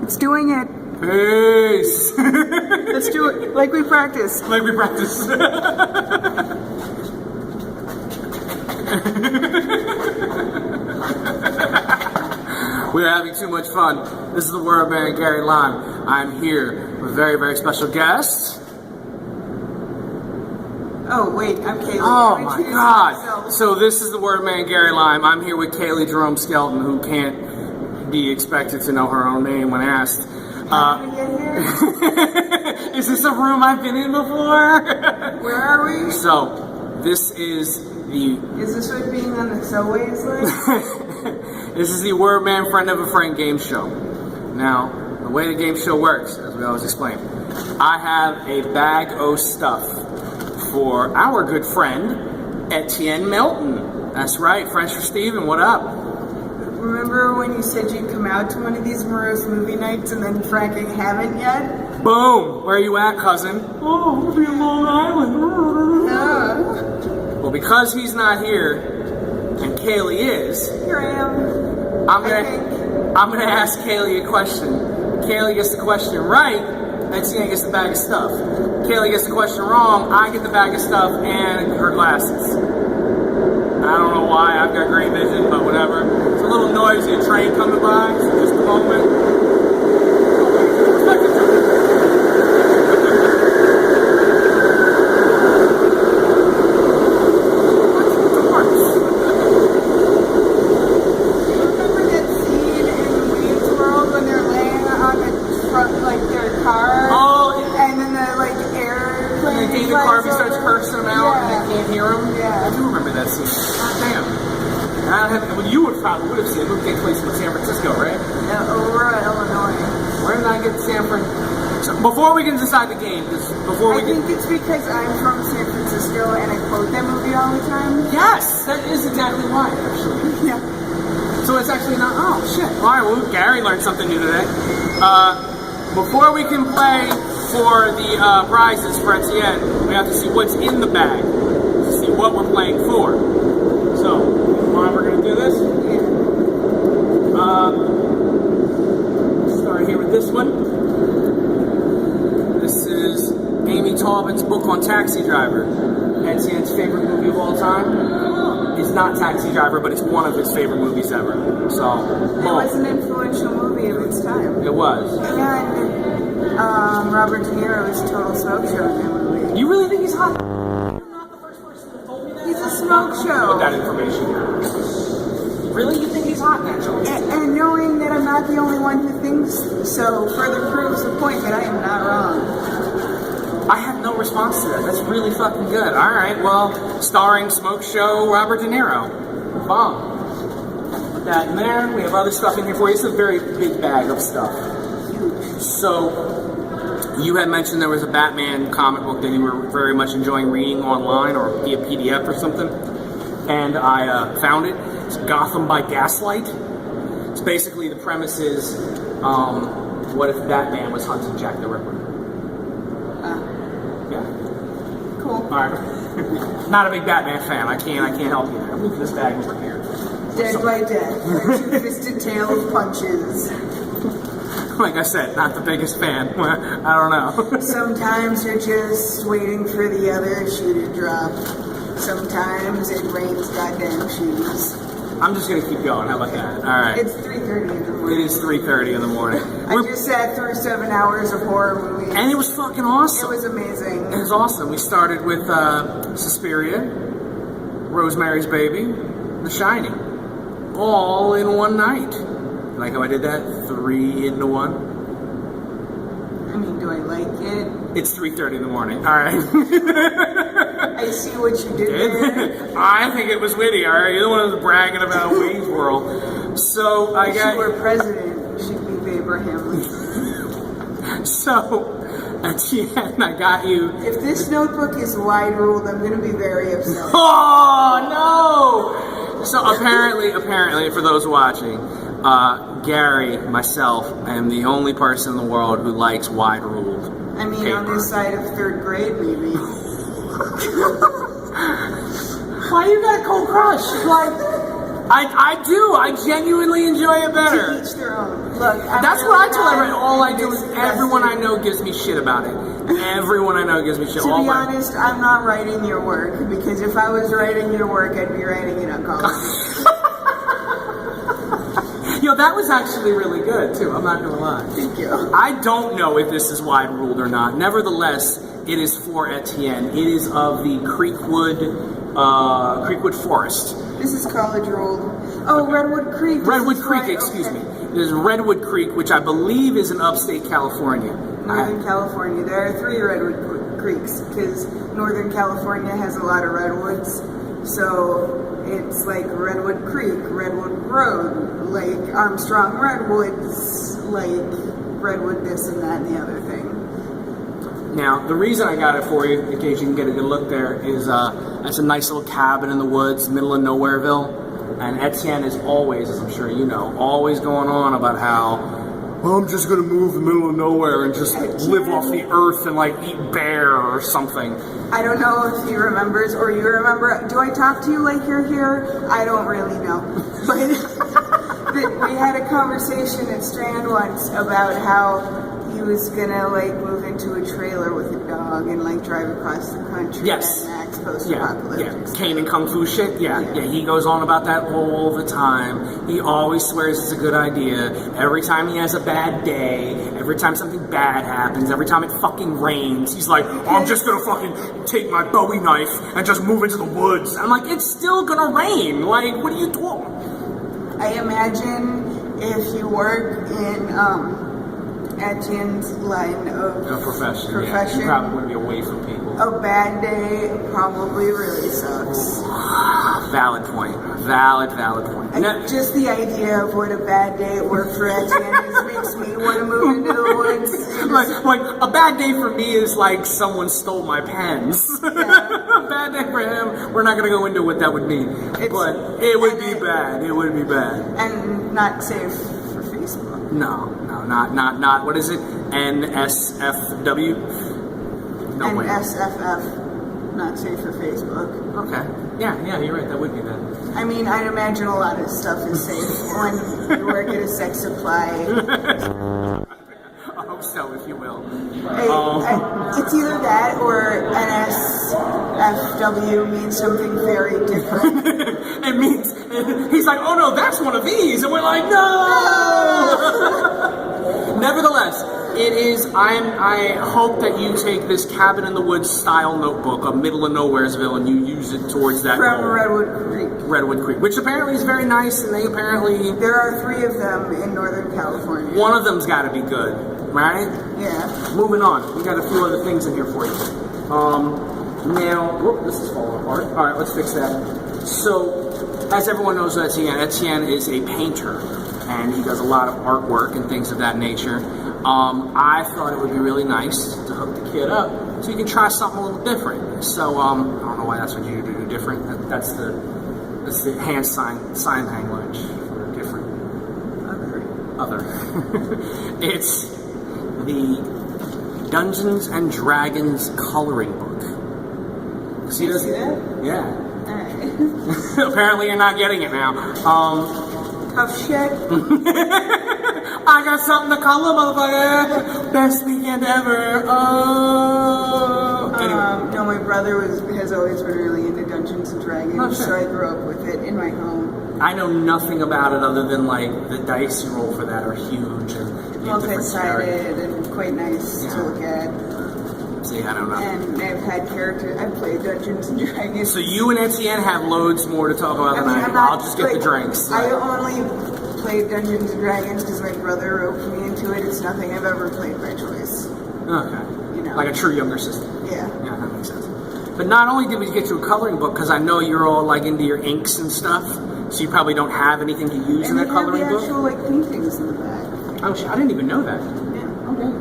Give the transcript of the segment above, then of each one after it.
It's doing it. Peace. Let's do it like we practice. Like we practice. We're having too much fun. This is the Wordman, Gary Lime. I'm here with very, very special guests. Oh, wait, I'm Kaylee. Oh my God. So this is the Wordman, Gary Lime. I'm here with Kaylee Jerome Skelton, who can't be expected to know her own name when asked. How did we get here? Is this a room I've been in before? Where are we? So, this is the... Is this what being on the subway is like? This is the Wordman Friend of a Friend game show. Now, the way the game show works, as we always explain, I have a bag of stuff for our good friend, Etienne Melton. That's right, French for Steven, what up? Remember when you said you'd come out to one of these Morose Movie Nights and then fracking haven't yet? Boom! Where are you at, cousin? Oh, we'll be in Long Island. Well, because he's not here, and Kaylee is... Here I am. I'm gonna ask Kaylee a question. Kaylee gets the question right, Etienne gets the bag of stuff. Kaylee gets the question wrong, I get the bag of stuff and her glasses. I don't know why, I've got great vision, but whatever. It's a little noisy, a train coming by, so just a moment. Would have seen it. It would take place in San Francisco, right? Aurora, Illinois. Where did I get San Francisco? Before we can decide the game, I think it's because I'm from San Francisco and I quote that movie all the time. Yes, that is exactly why, actually. Yeah. So it's actually not. Oh shit! All right, well, Gary learned something new today. Before we can play for the prizes for Etienne, we have to see what's in the bag to see what we're playing for. So, we're gonna do this. Start here with this one. This is Amy Talbot's book on Taxi Driver. Etienne's favorite movie of all time. It's not Taxi Driver, but it's one of his favorite movies ever. So, it was an influential movie of its time. It was. And Robert De Niro's total smoke show in that movie. You really think he's hot? You're not the first person to tell me that. He's a smoke show. Put that information here. Really? You think he's hot naturally? And knowing that I'm not the only one who thinks so further proves the point that I am not wrong. I have no response to that. That's really fucking good. Alright, well, starring smoke show Robert De Niro. Bomb. Put that in there. We have other stuff in here for you. It's a very big bag of stuff. So, you had mentioned there was a Batman comic book that you were very much enjoying reading online or via PDF or something. And I found it. It's Gotham by Gaslight. It's basically the premise is, what if Batman was hunting Jack the Ripper? Yeah. Cool. Alright. Not a big Batman fan. I can't help you there. Move this bag over here. Dead by death. Two-fisted tail of punches. Like I said, not the biggest fan. I don't know. Sometimes you're just waiting for the other shoe to drop. Sometimes it rains goddamn shoes. I'm just gonna keep going. How about that? All right. It's 3:30 in the morning. It is 3:30 in the morning. I just sat through 7 hours of horror movies. And it was fucking awesome. It was amazing. It was awesome. We started with Suspiria, Rosemary's Baby, The Shining, all in one night. Like how I did that? 3 into 1. I mean, do I like it? It's 3:30 in the morning. All right. I see what you did there. I think it was witty. All right, you're the one who's bragging about Wayne's World. So I got. If you were president, you should be Abraham. So, Etienne, I got you. If this notebook is wide ruled, I'm going to be very upset. Oh no! So apparently, for those watching, Gary, myself, am the only person in the world who likes wide ruled. I mean, paper. On this side of 3rd grade, maybe. Why you got a cold crush? Like, I do. I genuinely enjoy it better. To each their own. Look, That's what I tell everyone. All I do is everyone I know gives me shit about it. Everyone I know gives me shit. To be honest, I'm not writing your work, because if I was writing your work, I'd be writing it on college. Yo, that was actually really good too. I'm not gonna lie. Thank you. I don't know if this is wide ruled or not. Nevertheless, it is for Etienne. It is of the Creekwood Forest. This is college ruled. Oh, Redwood Creek. Redwood Creek, excuse me. There's Redwood Creek, which I believe is in upstate California. Northern California. There are 3 Redwood Creeks, because Northern California has a lot of redwoods. So it's like Redwood Creek, Redwood Road, like Armstrong Redwoods, like Redwood this and that and the other thing. Now, the reason I got it for you, in case you can get a good look there, is that's a nice little cabin in the woods, middle of Nowhereville. And Etienne is always, as I'm sure you know, always going on about how, well, I'm just going to move to the middle of nowhere and just live off the earth and like eat bear or something. I don't know if he remembers or you remember. Do I talk to you like you're here? I don't really know. But we had a conversation at Strand once about how he was gonna like move into a trailer with a dog and like drive across the country. Yes. And act post-apocalyptic. Yeah. Kane and Kung Fu shit. Yeah. He goes on about that all the time. He always swears it's a good idea. Every time he has a bad day, every time something bad happens, every time it fucking rains, he's like, I'm just gonna fucking take my Bowie knife and just move into the woods. And I'm like, it's still gonna rain. Like, what are you doing? I imagine if you work in Etienne's line of profession. Yeah. You probably would be away from people. A bad day probably really sucks. Valid point. Valid point. Just the idea of what a bad day at work for Etienne is makes me want to move into the woods. like a bad day for me is like someone stole my pens. Yeah. A bad day for him. We're not gonna go into what that would mean, but it would be bad. It would be bad. And not safe for Facebook. No, not. What is it? NSFW. No way. NSFF. Not safe for Facebook. Okay. Yeah, you're right. That would be bad. I mean, I'd imagine a lot of stuff is safe when you work at a sex supply. I hope so, if you will. It's either that or NSFW means something very different. It means, he's like, oh no, that's one of these. And we're like, no! Nevertheless, it is, I hope that you take this cabin in the woods style notebook of middle of Nowheresville and you use it towards that From goal. Redwood Creek, which apparently is very nice, and they apparently... There are 3 of them in Northern California. One of them's got to be good, right? Yeah. Moving on, we got a few other things in here for you. Now, this is falling apart. All right, let's fix that. So, as everyone knows, Etienne is a painter, and he does a lot of artwork and things of that nature. I thought it would be really nice to hook the kid up so you can try something a little different. So, I don't know why that's what you do different. That's the hand sign language for different. Other. It's the Dungeons and Dragons coloring book. See that? Yeah. Alright. Apparently you're not getting it now. Tough shit. I got something to color, motherfucker. Best weekend ever. Anyway. No, my brother has always been really into Dungeons and Dragons, so I grew up with it in my home. I know nothing about it other than like the dice you roll for that are huge and multi-sided and quite nice to look at. See, I don't know. And I've played Dungeons and Dragons. So you and Etienne have loads more to talk about than I do. I'll just get the drinks. I only played Dungeons and Dragons because my brother roped me into it. It's nothing I've ever played by choice. Okay. You know. Like a true younger sister. Yeah. Yeah, that makes sense. But not only did we get you a coloring book, because I know you're all like into your inks and stuff, so you probably don't have anything to use in that coloring book. And they have the actual like paintings in the back. Oh shit, I didn't even know that. Yeah. Okay.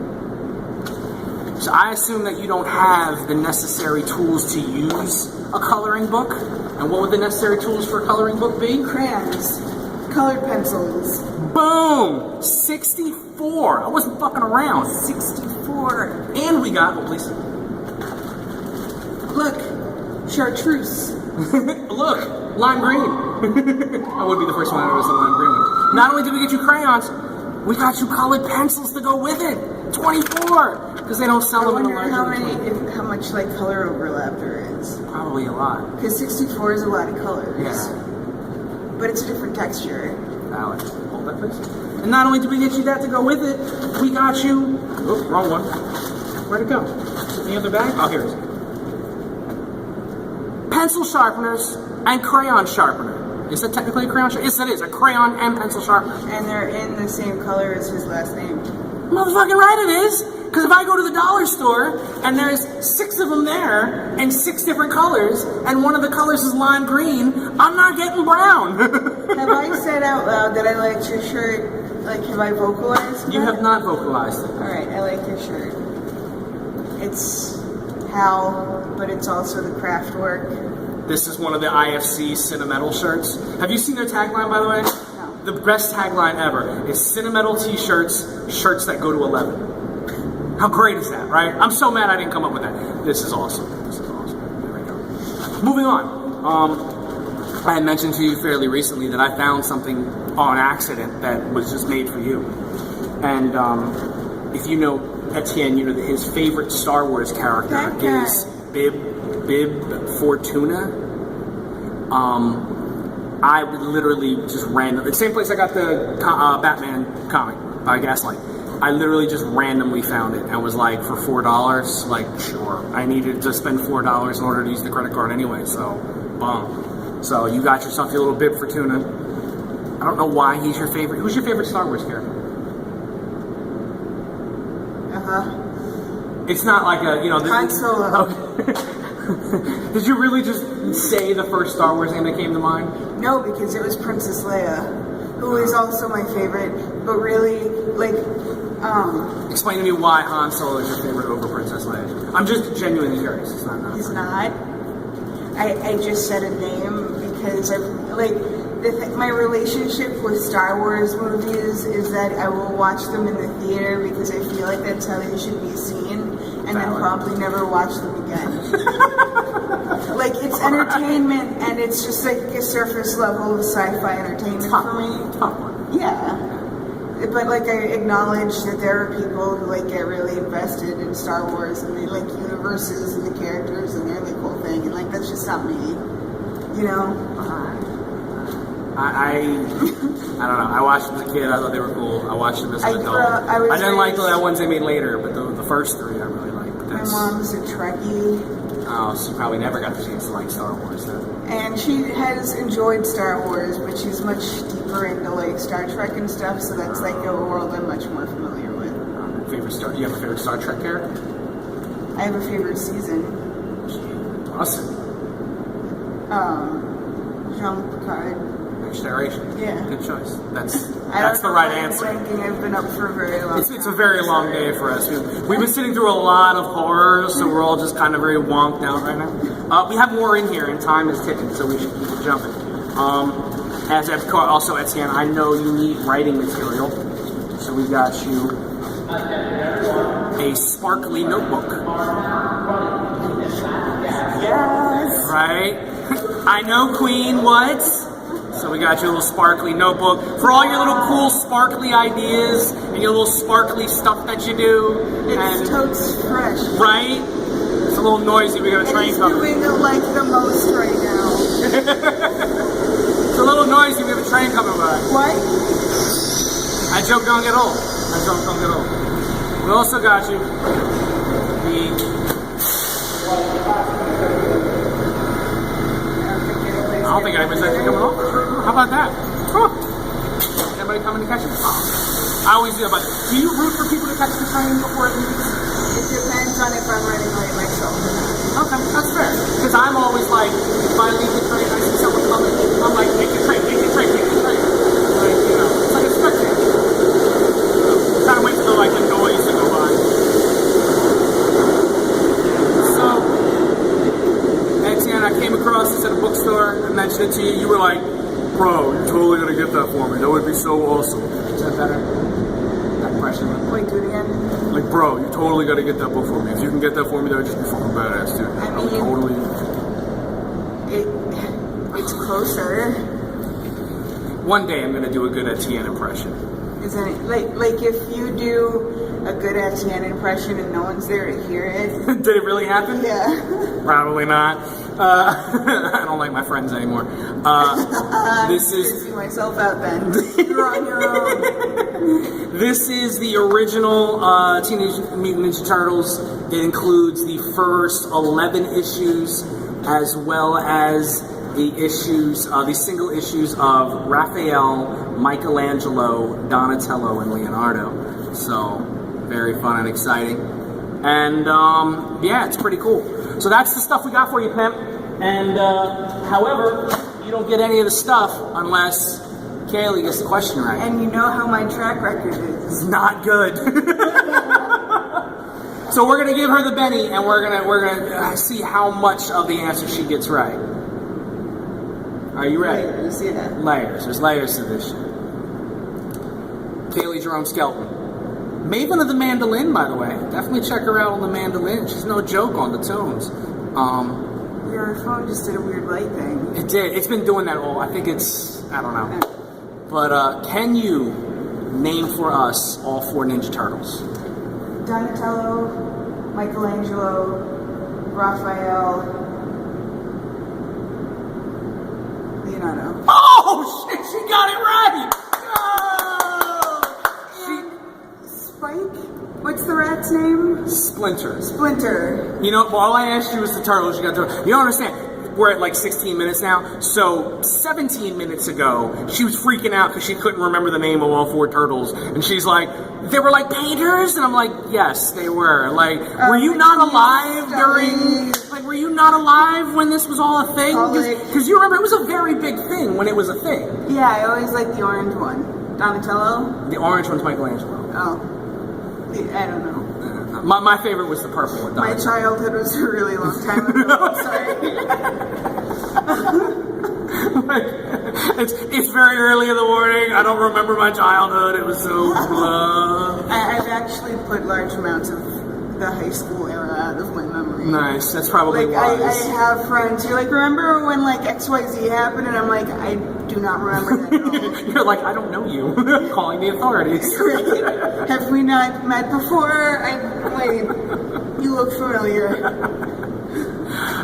So I assume that you don't have the necessary tools to use a coloring book. And what would the necessary tools for a coloring book be? Crayons. Colored pencils. Boom! 64. I wasn't fucking around. 64. And we got, please. Look, chartreuse. Look, lime green. I would be the first one to notice the lime green one. Not only did we get you crayons, We got you colored pencils to go with it. 24, because they don't I sell them in a wonder large. how much like color overlap there is. Probably a lot. Because 64 is a lot of colors. Yeah. But it's a different texture. Alex, hold that please. And not only did we get you that to go with it, we got you. Oh, wrong one. Where'd it go? Any other bag? Oh, here it is. Pencil sharpeners and crayon sharpener. Is that technically a crayon sharpener? Yes, it is. A crayon and pencil sharpener. And they're in the same color as his last name. Motherfucking right it is. Because if I go to the dollar store and there's 6 of them there and 6 different colors and one of the colors is lime green, I'm not getting brown. Have I said out loud that I liked your shirt? Like, have I vocalized You that? have not vocalized it. Alright, I like your shirt. It's Hal, but it's also the craft work. This is one of the IFC Cinemetal shirts. Have you seen their tagline, by the way? No. The best tagline ever is Cinemetal t-shirts, shirts that go to 11. How great is that, right? I'm so mad I didn't come up with that. This is awesome. This is awesome. Here we go. Moving on. I had mentioned to you fairly recently that I found something on accident that was just made for you. And if you know Etienne, you know that his favorite Star Wars character That guy. is Bib Fortuna. I would literally just randomly, the same place I got the Batman comic by Gaslight. I literally just randomly found it and was like, for $4, like, sure. I needed to spend $4 in order to use the credit card anyway, so, boom. So you got yourself your little Bib Fortuna. I don't know why he's your favorite. Who's your favorite Star Wars character? It's not like a, you know... Han Solo. Okay. Did you really just say the first Star Wars name that came to mind? No, because it was Princess Leia, who is also my favorite, but really, like, Explain to me why Han Solo is your favorite over Princess Leia. I'm just genuinely curious. It's not he's not. I just said a name because my relationship with Star Wars movies is that I will watch them in the theater because I feel like that's how they should be seen, and then probably never watch them again. Like, it's entertainment, and it's just like a surface level of sci-fi entertainment for me. Top one. Yeah. But like, I acknowledge that there are people who like get really invested in Star Wars and they like universes and the characters and their like whole thing, and like that's just not me, you know. I don't know. I watched them as a kid. I thought they were cool. I watched them as an adult. I didn't like the ones they made later, but the first 3 I really liked. But My mom's a Trekkie. Oh, she probably never got the chance to like Star Wars then. And she has enjoyed Star Wars, but she's much deeper into like Star Trek and stuff, so that's like a world I'm much more familiar with. You have a favorite Star Trek character? I have a favorite season. Awesome. Jean-Luc Picard. Next Generation. Yeah. Good choice. That's the know right if I'm answer. blanking. I've been up for a very long time. It's a very long day for us. We've been sitting through a lot of horrors, so we're all just kind of very wonked out right now. We have more in here, and time is ticking, so we should keep jumping. Also, Etienne, I know you need writing material, so we got you a sparkly notebook. Yes. Right? I know, Queen, what? So we got you a little sparkly notebook for all your little cool sparkly ideas and your little sparkly stuff that you do. It's totes fresh. Right? It's a little noisy. We got a train coming. It's doing it like the most right now. It's a little noisy. We have a train coming by. What? That joke don't get old. That joke don't get old. We also got you I don't think anybody's actually coming over. How about that? Huh. Anybody coming to catch it? I always do, but do you root for people to catch the train before it leaves? It depends on if I'm running late myself or not. Okay, that's fair. Because I'm always like, if I leave the train, I see someone coming, I'm like, take the train, take the train, take the train. Like, you know, it's like a spectator. Kind of wait for like the noise to go by. So, Etienne, I came across this at a bookstore. I mentioned it to you. You were like, bro, you're totally gonna get that for me. That would be so awesome. Is that better? That impression? Wait, do it again. Like, bro, you totally gotta get that book for me. If you can get that for me, that would just be fucking badass, dude. I mean, totally. It's closer. One day I'm gonna do a good Etienne impression. Isn't it like if you do a good Etienne impression and no one's there to hear it? Did it really happen? Yeah. Probably not. I don't like my friends anymore. This is. See myself out then. You're on your own. This is the original Teenage Mutant Ninja Turtles. It includes the first 11 issues, as well as the issues, the single issues of Raphael, Michelangelo, Donatello, and Leonardo. So, very fun and exciting. And, yeah, it's pretty cool. So that's the stuff we got for you, Pimp. And, however, you don't get any of the stuff unless Kaylee gets the question right. And you know how my track record is. It's not good. So we're gonna give her the Benny, and we're gonna see how much of the answer she gets right. Are you ready? You see that? Layers. There's layers to this shit. Kaylee Jerome Skelton. Maven of the Mandolin, by the way. Definitely check her out on the mandolin. She's no joke on the tunes. Your phone just did a weird light thing. It did. It's been doing that all. I think it's, I don't know. But can you name for us all 4 Ninja Turtles? Donatello, Michelangelo, Raphael, Leonardo. Oh shit! She got it right. Spike? What's the rat's name? Splinter. Splinter. You know, all I asked you was the turtles. You got to. You don't understand. We're at like 16 minutes now. So 17 minutes ago, she was freaking out because she couldn't remember the name of all 4 turtles, and she's like, "They were like painters," and I'm like, "Yes, they were." Like, were you not alive during? Like, were you not alive when this was all a thing? Because you remember, it was a very big thing when it was a thing. Yeah, I always liked the orange one. Donatello. The orange one's Michelangelo. Oh, I don't know. My favorite was the purple one. My childhood was a really long time ago. I'm sorry. It's very early in the morning. I don't remember my childhood. It was so. I've actually put large amounts of the high school era out of my memory. Nice. That's probably like wise. I have friends who like remember when like XYZ happened, and I'm like, I do not remember that at all. You're like, I don't know you. Calling the authorities. Right. Have we not met before? Wait, you look familiar.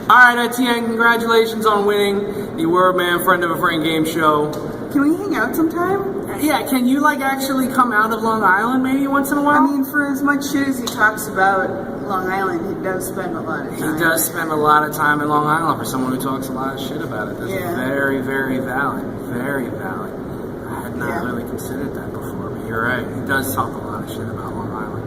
All right, Etienne, congratulations on winning the Wordman Friend of a Friend game show. Can we hang out sometime? Yeah, can you like actually come out of Long Island maybe once in a while? I mean, for as much shit as he talks about Long Island, he does spend a lot of time. He does spend a lot of time in Long Island for someone who talks a lot of shit about it. That's very, very valid. Very valid. I had not really considered that before, but you're right. He does talk a lot of shit about Long Island.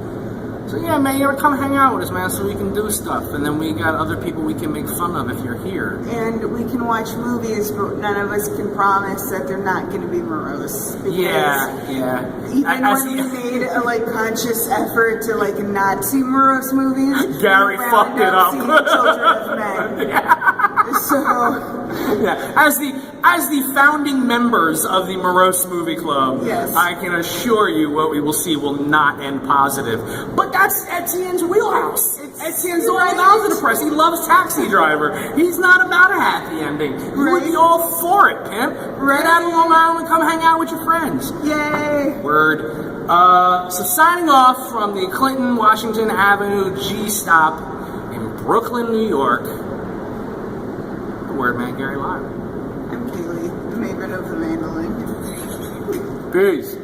So yeah, man, you gotta come hang out with us, man, so we can do stuff. And then we got other people we can make fun of if you're here. And we can watch movies, but none of us can promise that they're not going to be morose. Yeah. Even when we made a like conscious effort to like not see morose movies, Gary fucked it up. Children of Men. So yeah, as the founding members of the Morose Movie Club, yes. I can assure you what we will see will not end positive. But that's Etienne's wheelhouse. Etienne's all about the depressed. He loves Taxi Driver. He's not about a happy ending. You would be all for it, pimp. Get out of Long Island and come hang out with your friends. Yay! Word. So signing off from the Clinton Washington Avenue G stop in Brooklyn, New York. The Wordman Gary Lyle. I'm Kaylee, the Maven of the Mandolin. Peace.